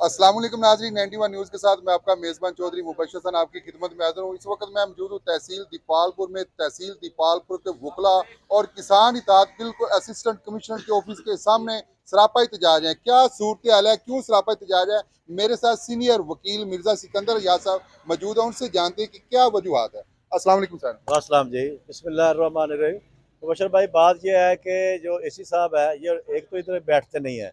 अस्सलाम वालेकुम नाज़रीन, 91 न्यूज़ के साथ मैं आपका मेज़बान चौधरी मुबश्शिर हसन आपकी खिदमत में हाज़िर हूँ। इस वक्त मैं मौजूद हूँ तहसील दीपालपुर में। तहसील दीपालपुर के वकला और किसान इत्तेहाद बिल्कुल असिस्टेंट कमिश्नर के ऑफिस के सामने सरापा एहतजाज है। क्या सूरत हाल है, क्यों सरापा एहतजाज है? मेरे साथ सीनियर वकील मिर्ज़ा सिकंदर याद साहब मौजूद हैं, उनसे जानते हैं कि क्या वजूहत है। अस्सलाम वालेकुम सर। अस्सलाम जी, बिस्मिल्लाहिर्रहमानिर्रहीम। मुबशर भाई, बात यह है कि जो एसी साहब है, ये एक तो इधर बैठते नहीं है,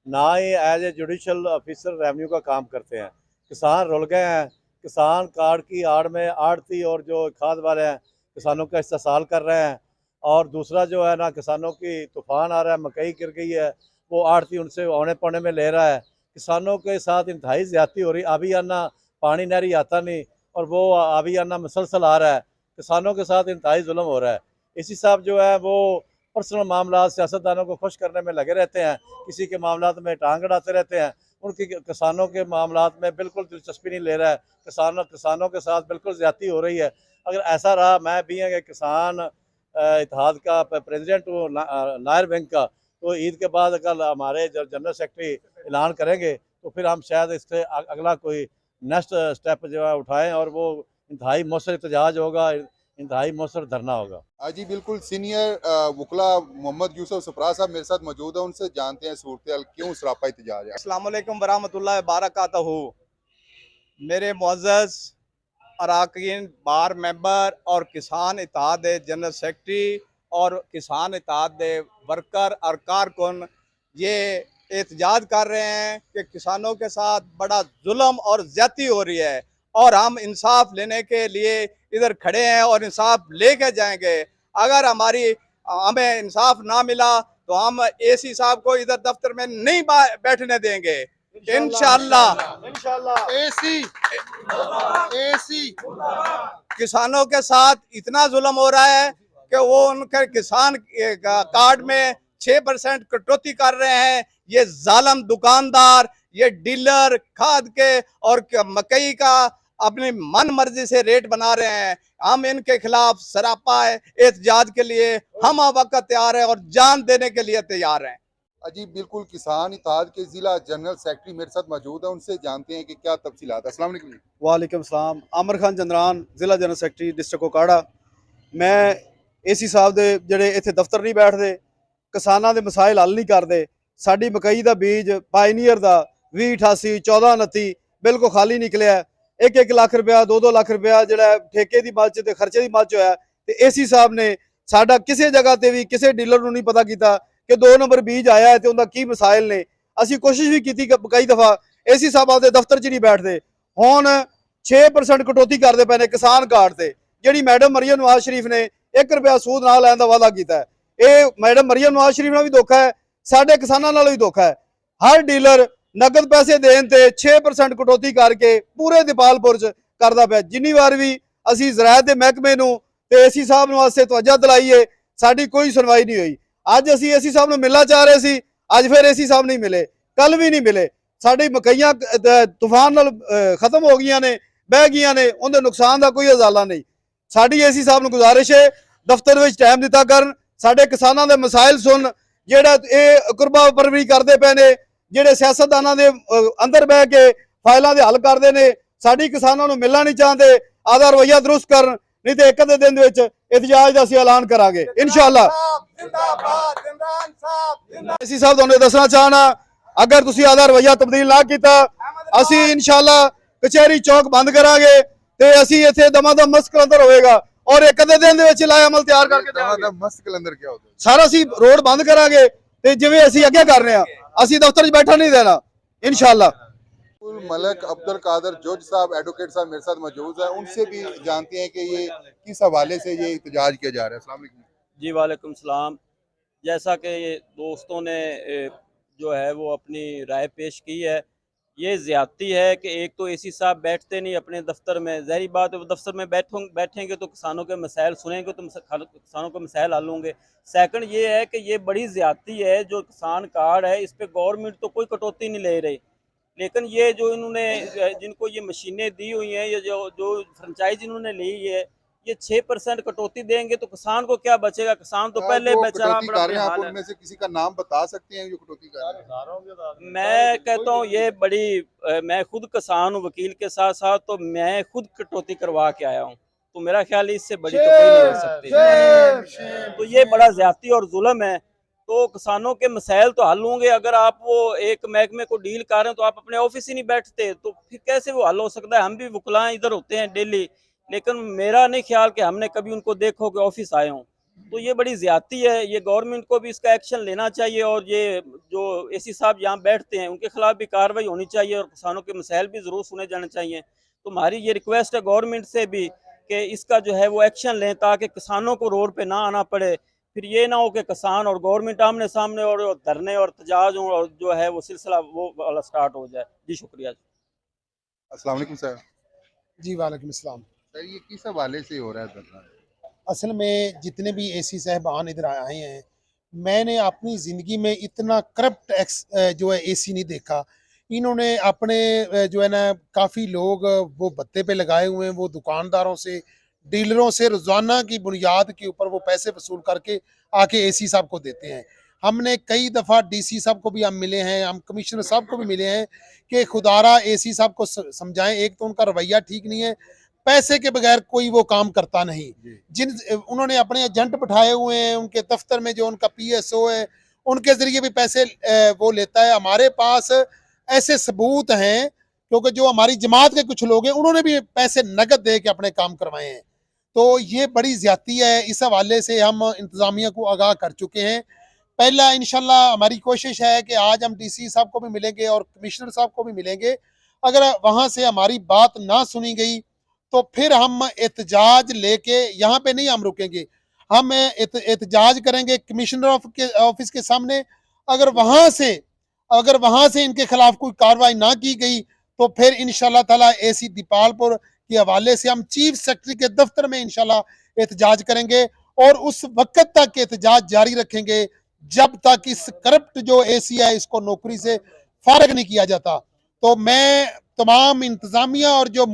ना ही as a judicial officer revenue का काम करते हैं। किसान रुल गए हैं। किसान कार्ड की आड़ में आड़ती और जो खाद वाले हैं किसानों का इस्तेसाल कर रहे हैं। और दूसरा जो है ना, किसानों की तूफान आ रहा है, मकई गिर गई है, वो आड़ती उनसे औने पौने में ले रहा है। किसानों के साथ इंतहाई ज़्यादती हो रही। अभी आना पानी नहरी आता नहीं और वो अभी आना मुसलसल आ रहा है। किसानों के साथ इंतहाई जुल्म हो रहा है। इसी साहब जो है वो पर्सनल मामला सियासतदानों को खुश करने में लगे रहते हैं, किसी के मामलात में टांग अड़ाते रहते हैं। उनकी किसानों के मामलात में बिल्कुल दिलचस्पी नहीं ले रहा है। किसानों के साथ बिल्कुल ज़्यादती हो रही है। अगर ऐसा रहा, मैं भी है कि किसान इत्तेहाद का प्रेसिडेंट हूँ, नायर बैंक का, तो ईद के बाद कल हमारे जनरल सेक्रेटरी ऐलान करेंगे, तो फिर हम शायद इससे अगला कोई नेक्स्ट स्टेप जो है उठाएं, और वो इंतहाई मौसर एहतजाज होगा, इंतहाई मौसर धरना होगा। जी बिल्कुल, सीनियर वकला मोहम्मद यूसुफ सफरा साहब मेरे साथ मौजूद है, उनसे जानते हैं सूरत हाल क्यों सरापा एहतजाज है। अस्सलाम वालेकुम वरहमतुल्लाहि वबरकातुहू। मेरे मुअज़्ज़ज़ अरकान बार मेंबर और किसान इत्तेहाद जनरल सेक्रेटरी और किसान इत्तेहाद वर्कर और कारकुन ये एहतजाज कर रहे हैं कि किसानों के साथ बड़ा जुल्म और ज़्यादती हो रही है, और हम इंसाफ लेने के लिए इधर खड़े हैं और इंसाफ लेके जाएंगे। अगर हमें इंसाफ ना मिला तो हम एसी साहब को इधर दफ्तर में नहीं बैठने देंगे। इंशाअल्लाह इंशाअल्लाह। एसी एसी किसानों के साथ इतना जुल्म हो रहा है कि वो उनके किसान कार्ड में 6% कटौती कर रहे हैं। ये जालम दुकानदार, ये डीलर खाद के और मकई का अपनी मन मर्जी से रेट बना रहे हैं। हम इनके खिलाफ सरापा एहतजाज के लिए हम वक्त तैयार है और जान देने के लिए तैयार हैं। जी बिल्कुल, किसान इत्तेहाद के जिला जनरल सेक्रेटरी मेरे साथ मौजूद है, उनसे जानते हैं कि क्या तफसीलात। अस्सलाम वालेकुम जी। वालेकुम सलाम। आमिर खान चंद्रान, जिला जनरल सैकटरी डिस्ट्रिक्ट कोकाड़ा। मैं एसी साहब ਦੇ ਜਿਹੜੇ ਇੱਥੇ ਦਫ਼ਤਰ ਨਹੀਂ ਬੈਠਦੇ, ਕਿਸਾਨਾਂ ਦੇ ਮਸਾਇਲ ਹੱਲ ਨਹੀਂ ਕਰਦੇ। ਸਾਡੀ ਮਕਈ ਦਾ ਬੀਜ ਪਾਇਨੀਅਰ ਦਾ 2088 1429 ਬਿਲਕੁਲ ਖਾਲੀ ਨਿਕਲਿਆ। 1-1 ਲੱਖ ਰੁਪਇਆ 2-2 ਲੱਖ ਰੁਪਇਆ ਜਿਹੜਾ ਠੇਕੇ ਦੀ ਮੱਝ ਤੇ ਖਰਚੇ ਦੀ ਮੱਝ ਹੋਇਆ। ਤੇ ਏਸੀ ਸਾਹਿਬ ਨੇ ਸਾਡਾ ਕਿਸੇ ਜਗ੍ਹਾ ਤੇ ਵੀ ਕਿਸੇ ਡੀਲਰ ਨੂੰ ਨਹੀਂ ਪਤਾ ਕੀਤਾ ਕਿ 2 ਨੰਬਰ ਬੀਜ ਆਇਆ ਹੈ ਤੇ ਉਹਦਾ ਕੀ ਮਸਾਇਲ ਨੇ। ਅਸੀਂ ਕੋਸ਼ਿਸ਼ ਵੀ ਕੀਤੀ ਕਈ ਦਫਾ, ਏਸੀ ਸਾਹਿਬ ਆਪਦੇ ਦਫ਼ਤਰ 'ਚ ਨਹੀਂ ਬੈਠਦੇ। ਹੁਣ 6% ਕਟੌਤੀ ਕਰਦੇ ਪਏ ਨੇ ਕਿਸਾਨ ਕਾਰਡ ਤੇ, ਜਿਹੜੀ ਮੈਡਮ ਮਰੀਮ ਨਵਾਜ਼ ਸ਼ਰੀਫ ਨੇ 1 ਰੁਪਇਆ ਸੂਦ ਨਾ ਲੈਣ ਦਾ ਵਾਅਦਾ ਕੀਤਾ ਹੈ। ਇਹ ਮੈਡਮ ਮਰੀਮ ਨਵਾਜ਼ ਸ਼ਰੀਫ ਨਾਲ ਵੀ ਧੋਖਾ ਹੈ, ਸਾਡੇ ਕਿਸਾਨਾਂ ਨਾਲ ਵੀ ਧੋਖਾ ਹੈ। ਹਰ ਡੀਲਰ ਨਗਦ ਪੈਸੇ ਦੇਣ ਤੇ 6% ਕਟੌਤੀ ਕਰਕੇ ਪੂਰੇ ਦੀਪਾਲਪੁਰ 'ਚ ਕਰਦਾ ਪਿਆ। ਜਿੰਨੀ ਵਾਰ ਵੀ ਅਸੀਂ ਜ਼ਰਾਇਤ ਦੇ ਮਹਿਕਮੇ ਨੂੰ ਤੇ ਏਸੀ ਸਾਹਿਬ ਨੂੰ ਵਾਸਤੇ ਤਵੱਜਾ ਦਿਲਾਈਏ, ਸਾਡੀ ਕੋਈ ਸੁਣਵਾਈ ਨਹੀਂ ਹੋਈ। ਅੱਜ ਅਸੀਂ ਏਸੀ ਸਾਹਿਬ ਨੂੰ ਮਿਲਣਾ ਚਾਹ ਰਹੇ ਸੀ, ਅੱਜ ਫਿਰ ਏਸੀ ਸਾਹਿਬ ਨਹੀਂ ਮਿਲੇ, ਕੱਲ ਵੀ ਨਹੀਂ ਮਿਲੇ। ਸਾਡੀ ਮਕਈਆਂ ਤੂਫਾਨ ਨਾਲ ਖਤਮ ਹੋ ਗਈਆਂ ਨੇ, ਬਹਿ ਗਈਆਂ ਨੇ, ਉਹਦੇ ਨੁਕਸਾਨ ਦਾ ਕੋਈ ਅਜ਼ਾਲਾ ਨਹੀਂ। ਸਾਡੀ ਏਸੀ ਸਾਹਿਬ ਨੂੰ ਗੁਜ਼ਾਰਿਸ਼ ਹੈ ਦਫ਼ਤਰ ਵਿੱਚ ਟਾਈਮ ਦਿੱਤਾ ਕਰਨ, ਸਾਡੇ ਕਿਸਾਨਾਂ ਦੇ ਮਸਾਇਲ ਸੁਣ। ਜਿਹੜਾ ਇਹ ਕੁਰਬਾ ਪਰਵਰੀ ਕਰਦੇ ਪਏ ਨੇ, ਜਿਹੜੇ ਸਿਆਸਤਦਾਨਾਂ ਦੇ ਅੰਦਰ ਬਹਿ ਕੇ ਫਾਈਲਾਂ ਦੇ ਹੱਲ ਕਰਦੇ ਨੇ, ਸਾਡੀ ਕਿਸਾਨਾਂ ਨੂੰ ਮਿਲਣਾ ਨਹੀਂ ਚਾਹੁੰਦੇ। ਆਦਾ ਰਵੱਈਆ ਦਰੁਸਤ ਕਰਨ, नहीं तो एक अद्धे दिन एहतजाज का असीं ऐलान करांगे इंशाअल्लाह। एसी साहब तुहानूं दसना चाहना, अगर तुसीं आधा रवैया तब्दील ना किया, असीं इंशाअल्लाह कचहरी चौक बंद करांगे ते असीं इत्थे दमादम मस्त कलंदर होएगा और एक अद्धे दिन दे विच लाए अमल तैयार करके दमादम मस्त कलंदर क्या होता है? सारा असीं रोड बंद करांगे ते जिवें असीं अगे कर रहे हैं, असीं दफ्तर च बैठा नहीं देना इंशाअल्लाह। मलक अब्दुल कादर जज साहब एडवोकेट साहब मेरे साथ मौजूद है, उनसे भी जानते हैं कि ये किस हवाले से ये एहतजाज किया जा रहा है। अस्सलाम वालेकुम जी वालेकुम सलाम। जैसा कि दोस्तों ने जो है वो अपनी राय पेश की है, ये ज़्यादती है कि एक तो एसी साहब बैठते नहीं अपने दफ्तर में। ज़ाहिर बात है, वो दफ्तर में बैठेंगे तो किसानों के मसाइल सुनेंगे तो किसानों के मसाइल हल होंगे। सेकंड ये है कि ये बड़ी ज़्यादती है, जो किसान कार्ड है इस पर गवर्नमेंट तो कोई कटौती नहीं ले रही, लेकिन ये जो इन्होंने जिनको ये मशीनें दी हुई हैं, ये जो फ्रेंचाइज इन्होंने ली है, ये 6% कटौती देंगे तो किसान को क्या बचेगा? किसान तो पहले जो बेचारा कटौती बड़ा कर रहे हैं, आप बेहाल है। उनमें से किसी का नाम बता सकते हैं जो कटौती कर रहे हैं? मैं कहता हूँ ये बड़ी मैं खुद किसान हूँ वकील के साथ साथ, तो मैं खुद कटौती करवा के आया हूँ, तो मेरा ख्याल है इससे बड़ी तो कोई नहीं हो सकती। तो ये बड़ा ज्यादती और जुल्म है। तो किसानों के मसाइल तो हल होंगे अगर आप वो एक महकमे को डील कर रहे हैं तो आप अपने ऑफिस ही नहीं बैठते, तो फिर कैसे वो हल हो सकता है? हम भी वकला इधर होते हैं डेली, लेकिन मेरा नहीं ख्याल कि हमने कभी उनको देखो कि ऑफिस आए हों। तो ये बड़ी ज्यादती है, ये गवर्नमेंट को भी इसका एक्शन लेना चाहिए, और ये जो एसी साहब यहाँ बैठते हैं उनके खिलाफ भी कार्रवाई होनी चाहिए, और किसानों के मसाइल भी जरूर सुने जाने चाहिए। तो हमारी ये रिक्वेस्ट है गवर्नमेंट से भी कि इसका जो है वो एक्शन लें, ताकि किसानों को रोड पे ना आना पड़े। फिर ये ना हो कि किसान और गवर्नमेंट आमने सामने और धरने और एहतजाज हों, और जो है वो सिलसिला वो वाला स्टार्ट हो जाए। जी शुक्रिया। अस्सलाम वालेकुम सर। जी वालेकुम अस्सलाम। सर ये किस हवाले से हो रहा है धरना? असल में जितने भी एसी साहबान इधर आए हैं, मैंने अपनी ज़िंदगी में इतना करप्ट जो है एसी नहीं देखा। इन्होंने अपने जो है ना काफ़ी लोग वो भत्ते पे लगाए हुए हैं, वो दुकानदारों से, डीलरों से रोज़ाना की बुनियाद के ऊपर वो पैसे वसूल करके आके एसी साहब को देते हैं। हमने कई दफ़ा डीसी साहब को भी हम मिले हैं, हम कमिश्नर साहब को भी मिले हैं कि खुदारा एसी साहब को समझाएं। एक तो उनका रवैया ठीक नहीं है, पैसे के बगैर कोई वो काम करता नहीं। जिन उन्होंने अपने एजेंट बिठाए हुए हैं, उनके दफ्तर में जो उनका पीएसओ है उनके जरिए भी पैसे वो लेता है। हमारे पास ऐसे सबूत हैं, क्योंकि जो हमारी जमात के कुछ लोग हैं उन्होंने भी पैसे नगद दे के अपने काम करवाए हैं। तो ये बड़ी ज्यादती है, इस हवाले से हम इंतजामिया को आगाह कर चुके हैं। पहला इंशाल्लाह हमारी कोशिश है कि आज हम डीसी साहब को भी मिलेंगे और कमिश्नर साहब को भी मिलेंगे। अगर वहाँ से हमारी बात ना सुनी गई तो फिर हम एहतजाज लेके यहाँ पे नहीं हम रुकेंगे, हम एहतजाज करेंगे कमिश्नर ऑफिस के सामने। अगर वहाँ से इनके खिलाफ कोई कार्रवाई ना की गई तो फिर इंशाल्लाह ताला एसी दीपालपुर के हवाले से हम चीफ सेक्रेटरी के दफ्तर में इंशाल्लाह एहतजाज करेंगे, और उस वक्त तक एहतजाज जारी रखेंगे जब तक इस करप्ट जो एसी है इसको नौकरी से फारग नहीं किया जाता। तो मैं तमाम इंतजामिया और जो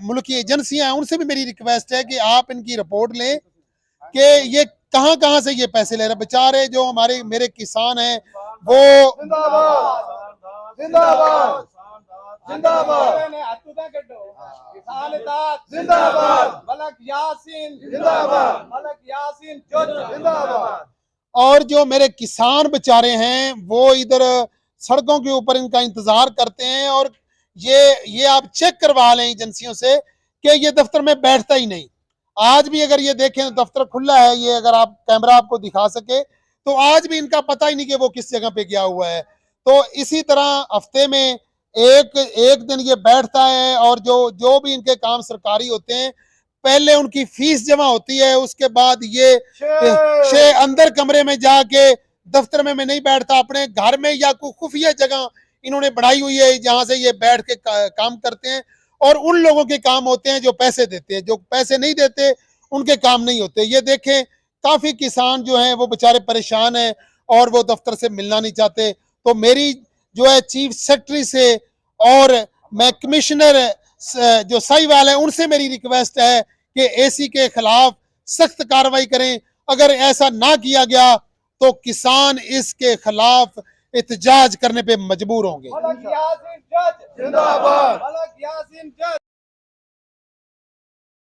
मुल्की एजेंसियां हैं उनसे भी मेरी रिक्वेस्ट है कि आप इनकी रिपोर्ट लें कि ये कहां कहां से ये पैसे ले रहे हैं। बेचारे जो हमारे मेरे किसान हैं वो जिंदाबाद जिंदाबाद जिंदाबाद। और जो मेरे किसान बेचारे हैं वो इधर सड़कों के ऊपर इनका इंतजार करते हैं, और ये आप चेक करवा लें एजेंसियों से कि ये दफ्तर में बैठता ही नहीं। आज भी अगर ये देखें तो दफ्तर खुला है, ये अगर आप कैमरा आपको दिखा सके तो आज भी इनका पता ही नहीं कि वो किस जगह पे गया हुआ है। तो इसी तरह हफ्ते में एक दिन ये बैठता है, और जो भी इनके काम सरकारी होते हैं पहले उनकी फीस जमा होती है, उसके बाद ये अंदर कमरे में जाके दफ्तर में नहीं बैठता, अपने घर में या कोई खुफिया जगह इन्होंने बनाई हुई है जहां से ये बैठ के काम करते हैं। और उन लोगों के काम होते हैं जो पैसे देते हैं, जो पैसे नहीं देते उनके काम नहीं होते। ये देखें काफी किसान जो हैं वो बेचारे परेशान हैं और वो दफ्तर से मिलना नहीं चाहते। तो मेरी जो है चीफ सेक्रेटरी से और मैं कमिश्नर जो साहिवाल है उनसे मेरी रिक्वेस्ट है कि एसी के खिलाफ सख्त कार्रवाई करें। अगर ऐसा ना किया गया तो किसान इसके खिलाफ एहतजाज करने पे मजबूर होंगे। जिंदाबाद।